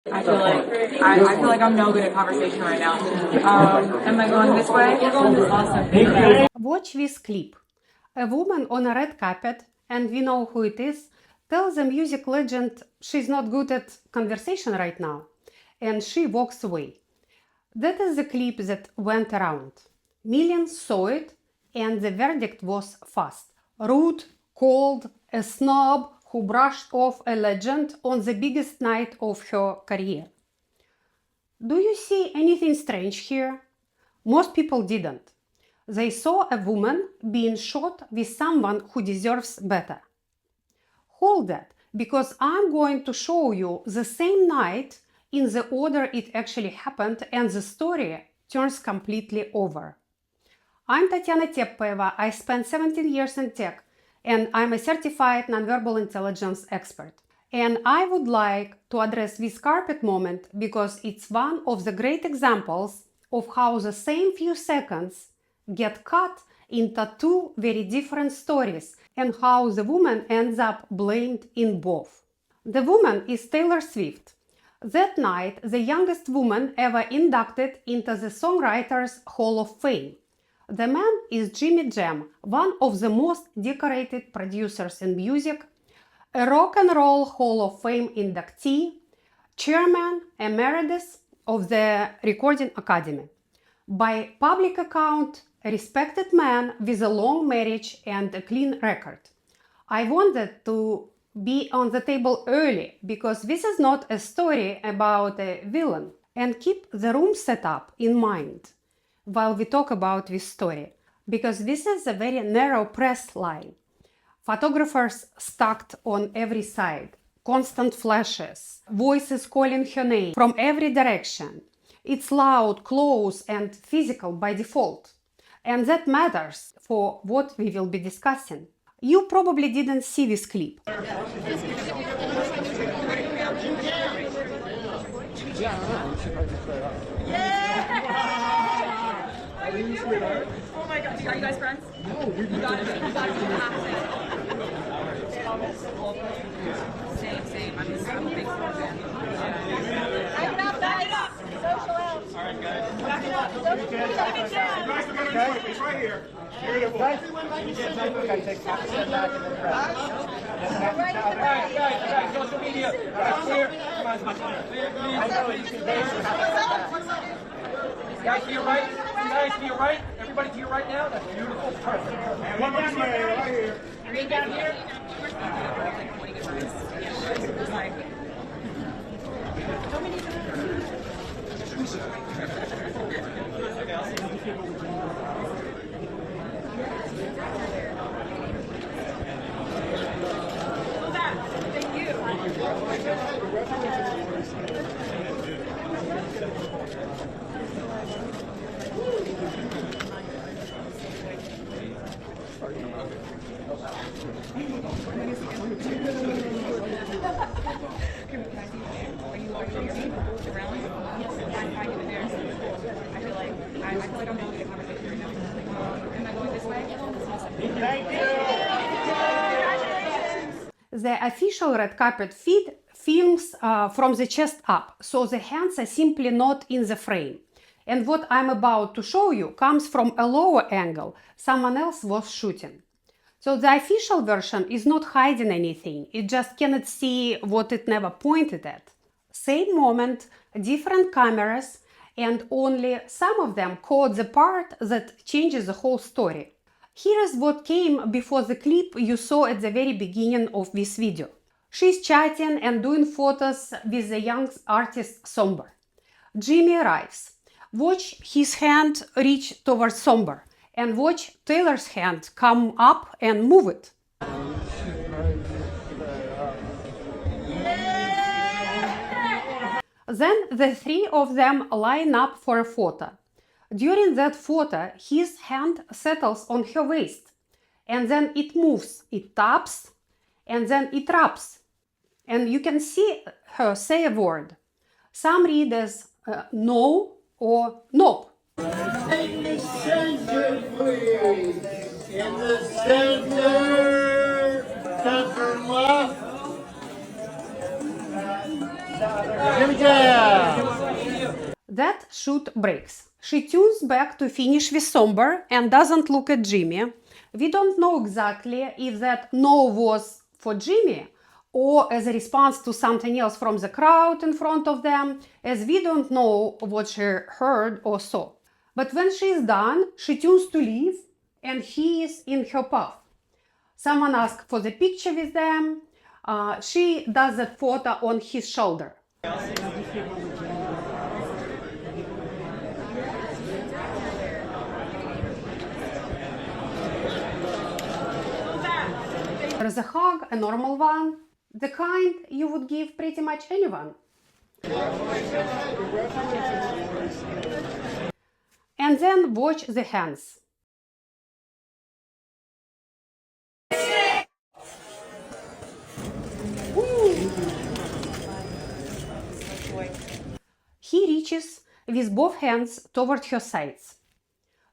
I feel like I'm no good at conversation right now. Am I going this way? Awesome. Watch this clip. A woman on a red carpet, and we know who it is, tells a music legend she's not good at conversation right now, and she walks away. That is the clip that went around. Millions saw it, and the verdict was fast. Rude, cold, a snob who brushed off a legend on the biggest night of her career. Do you see anything strange here? Most people didn't. They saw a woman being shot with someone who deserves better. Hold that, because I'm going to show you the same night in the order it actually happened, and the story turns completely over. I'm Tatiana Teppoeva. I spent 17 years in tech, and I'm a certified nonverbal intelligence expert. And I would like to address this carpet moment because it's one of the great examples of how the same few seconds get cut into two very different stories and how the woman ends up blamed in both. The woman is Taylor Swift. That night, the youngest woman ever inducted into the Songwriters Hall of Fame. The man is Jimmy Jam, one of the most decorated producers in music, a Rock and Roll Hall of Fame inductee, chairman emeritus of the Recording Academy. By public account, a respected man with a long marriage and a clean record. I wanted to be on the table early because this is not a story about a villain, and keep the room set up in mind while we talk about this story, because this is a very narrow press line. Photographers stacked on every side, constant flashes, voices calling her name from every direction. It's loud, close, and physical by default. And that matters for what we will be discussing. You probably didn't see this clip. Oh my gosh, are you guys friends? No, we got it. You got it. Same. I'm a big fan. Back it up, back it up. Social out. All right, guys. Back it up. Social Guys, we gotta do it. It's right here. Beautiful. Guys, we gotta take half a step back and then press. Guys, social media. Guys, clear. Come on, come on. I know you can Guys, to your right. Guys, to your right. Everybody to your right now. That's beautiful. Perfect. And one more right here. Read down here. The official red carpet feed films from the chest up, so the hands are simply not in the frame. And what I'm about to show you comes from a lower angle someone else was shooting. So the official version is not hiding anything, it just cannot see what it never pointed at. Same moment, different cameras, and only some of them caught the part that changes the whole story. Here is what came before the clip you saw at the very beginning of this video. She's chatting and doing photos with the young artist Somber. Jimmy arrives. Watch his hand reach towards Somber, and watch Taylor's hand come up and move it. Then the three of them line up for a photo. During that photo, his hand settles on her waist, and then it moves, it taps, and then it raps. And you can see her say a word. Some read as no or nope. In the center, please. In the center. Center left. That shoot breaks. She tunes back to finish with somber and doesn't look at Jimmy. We don't know exactly if that no was for Jimmy or as a response to something else from the crowd in front of them, as we don't know what she heard or saw. But when she is done, she tunes to leave and he is in her path. Someone asks for the picture with them. She does that photo on his shoulder. There's a hug, a normal one, the kind you would give pretty much anyone. And then watch the hands. He reaches with both hands toward her sides.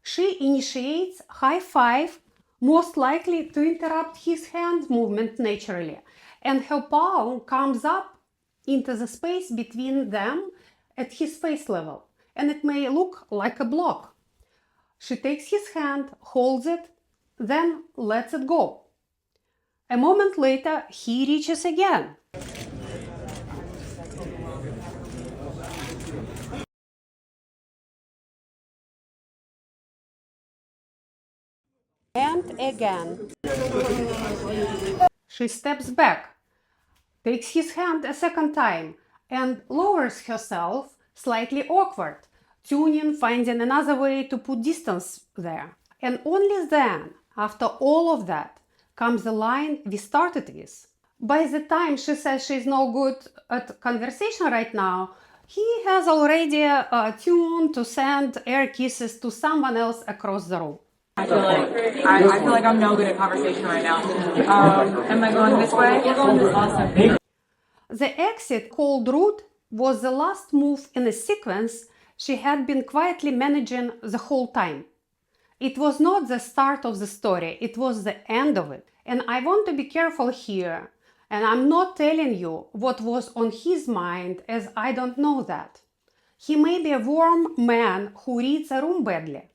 She initiates high five, most likely to interrupt his hand movement naturally, and her palm comes up into the space between them at his face level, and it may look like a block. She takes his hand, holds it, then lets it go. A moment later, he reaches again. And again. She steps back, takes his hand a second time, and lowers herself, slightly awkward, tuning, finding another way to put distance there. And only then, after all of that, comes the line we started with. By the time she says she's no good at conversation right now, he has already tuned to send air kisses to someone else across the room. I feel like I'm no good at conversation right now. Am I going this way? Awesome. The exit called route was the last move in a sequence she had been quietly managing the whole time. It was not the start of the story, it was the end of it. And I want to be careful here, and I'm not telling you what was on his mind, as I don't know that. He may be a warm man who reads a room badly.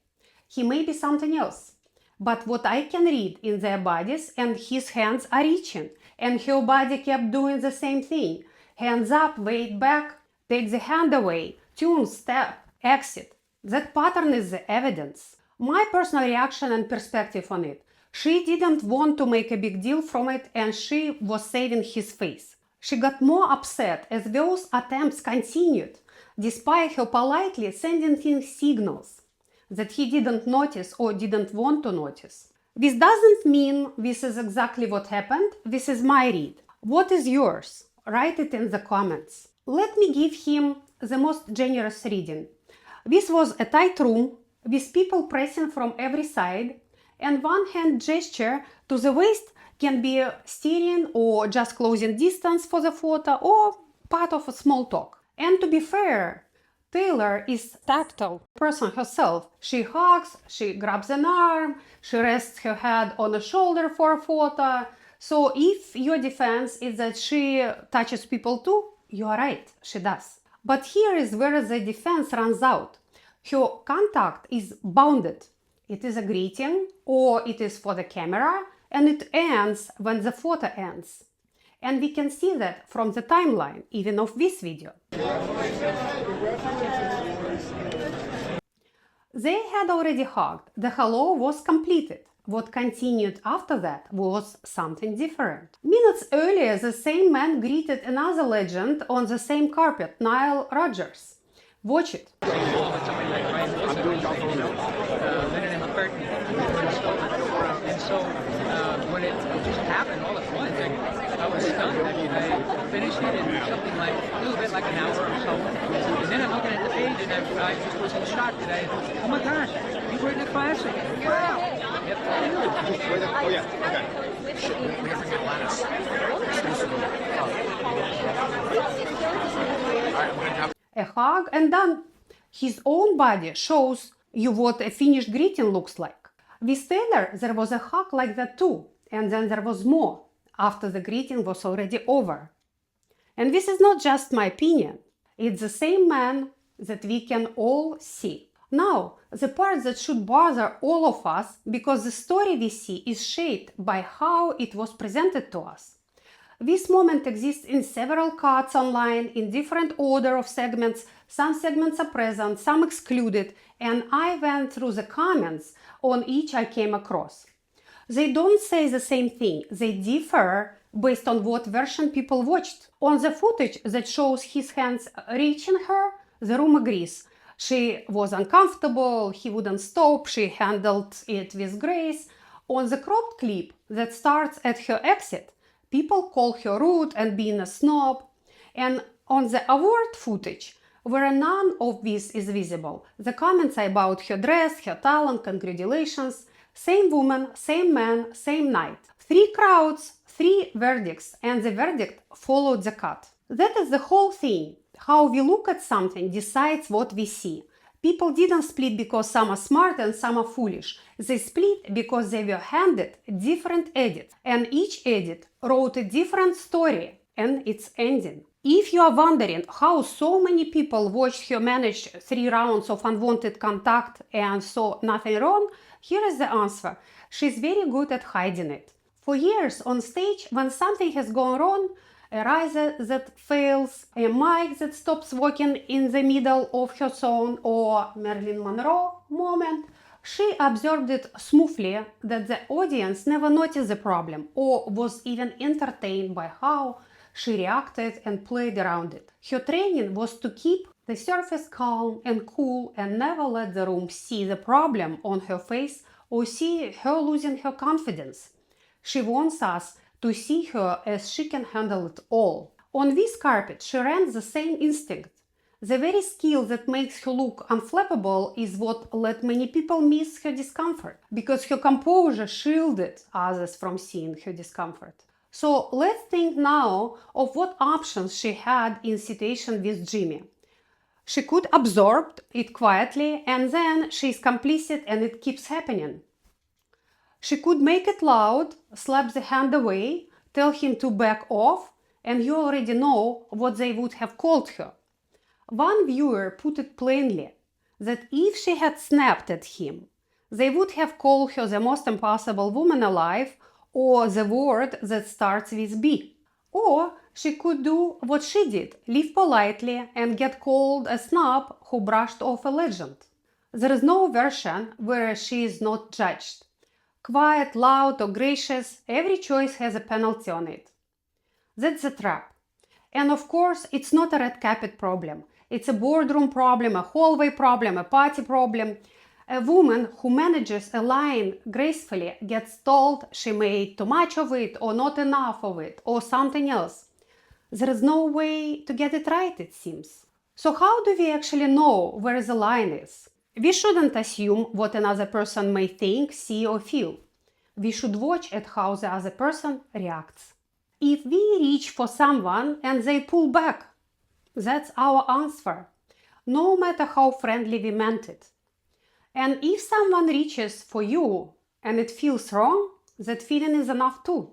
He may be something else. But what I can read in their bodies, and his hands are reaching, and her body kept doing the same thing. Hands up, weight back, take the hand away, tune, step, exit. That pattern is the evidence. My personal reaction and perspective on it. She didn't want to make a big deal from it, and she was saving his face. She got more upset as those attempts continued, despite her politely sending him signals that he didn't notice or didn't want to notice. This doesn't mean this is exactly what happened. This is my read. What is yours? Write it in the comments. Let me give him the most generous reading. This was a tight room with people pressing from every side, and one hand gesture to the waist can be steering or just closing distance for the photo or part of a small talk. And to be fair, Taylor is tactile person herself. She hugs, she grabs an arm, she rests her head on a shoulder for a photo. So if your defense is that she touches people too, you are right, she does. But here is where the defense runs out. Her contact is bounded. It is a greeting or it is for the camera, and it ends when the photo ends. And we can see that from the timeline, even of this video. They had already hugged. The hello was completed. What continued after that was something different. Minutes earlier, the same man greeted another legend on the same carpet, Nile Rodgers. Watch it. And so when it just happened all at once, I was stunned. I mean, I finished it in something like a little bit like an hour or so. And then I'm looking at the page and I just was in shock today. Oh my gosh, you were in the classic. Wow. Yep. Oh yeah, okay. Shit, we're gonna bring Atlantis. A hug and done. His own body shows you what a finished greeting looks like. With Taylor, there was a hug like that too, and then there was more after the greeting was already over. And this is not just my opinion. It's the same man that we can all see. Now, the part that should bother all of us, because the story we see is shaped by how it was presented to us. This moment exists in several cuts online in different order of segments. Some segments are present, some excluded, and I went through the comments on each I came across. They don't say the same thing, they differ based on what version people watched. On the footage that shows his hands reaching her, the room agrees. She was uncomfortable, he wouldn't stop, she handled it with grace. On the cropped clip that starts at her exit, people call her rude and being a snob. And on the award footage, where none of this is visible, the comments are about her dress, her talent, congratulations. Same woman, same man, same night. 3 crowds, 3 verdicts, and the verdict followed the cut. That is the whole thing. How we look at something decides what we see. People didn't split because some are smart and some are foolish. They split because they were handed different edits, and each edit wrote a different story and its ending. If you are wondering how so many people watched her manage 3 rounds of unwanted contact and saw nothing wrong, here is the answer. She's very good at hiding it. For years on stage, when something has gone wrong, a riser that fails, a mic that stops working in the middle of her song, or Marilyn Monroe moment, she observed it smoothly that the audience never noticed the problem or was even entertained by how she reacted and played around it. Her training was to keep the surface calm and cool and never let the room see the problem on her face or see her losing her confidence. She wants us to see her as she can handle it all. On this carpet, she ran the same instinct. The very skill that makes her look unflappable is what let many people miss her discomfort, because her composure shielded others from seeing her discomfort. So let's think now of what options she had in situation with Jimmy. She could absorb it quietly and then she's complicit and it keeps happening. She could make it loud, slap the hand away, tell him to back off, and you already know what they would have called her. One viewer put it plainly, that if she had snapped at him, they would have called her the most impossible woman alive, or the word that starts with B. Or she could do what she did, live politely and get called a snob who brushed off a legend. There is no version where she is not judged. Quiet, loud or gracious, every choice has a penalty on it. That's the trap. And of course, it's not a red carpet problem. It's a boardroom problem, a hallway problem, a party problem. A woman who manages a line gracefully gets told she made too much of it or not enough of it or something else. There is no way to get it right, it seems. So how do we actually know where the line is? We shouldn't assume what another person may think, see or feel. We should watch at how the other person reacts. If we reach for someone and they pull back, that's our answer, no matter how friendly we meant it. And if someone reaches for you and it feels wrong, that feeling is enough too.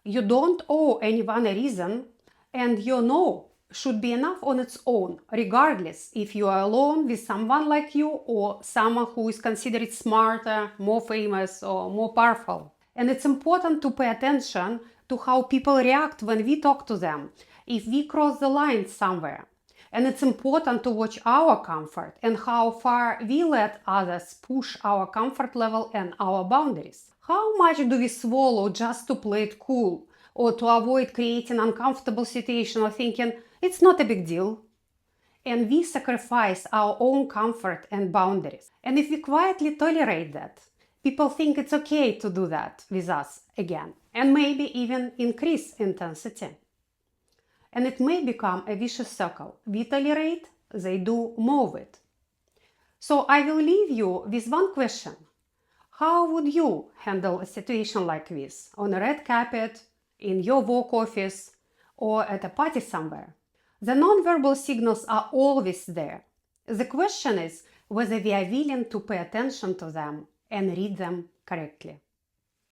You don't owe anyone a reason, and your no should be enough on its own, regardless if you are alone with someone like you or someone who is considered smarter, more famous or more powerful. And it's important to pay attention to how people react when we talk to them, if we cross the line somewhere. And it's important to watch our comfort and how far we let others push our comfort level and our boundaries. How much do we swallow just to play it cool or to avoid creating uncomfortable situation or thinking it's not a big deal? And we sacrifice our own comfort and boundaries. And if we quietly tolerate that, people think it's okay to do that with us again, and maybe even increase intensity. And it may become a vicious circle. We tolerate, they do more of it. So I will leave you with one question. How would you handle a situation like this on a red carpet, in your work office, or at a party somewhere? The non-verbal signals are always there. The question is whether we are willing to pay attention to them and read them correctly.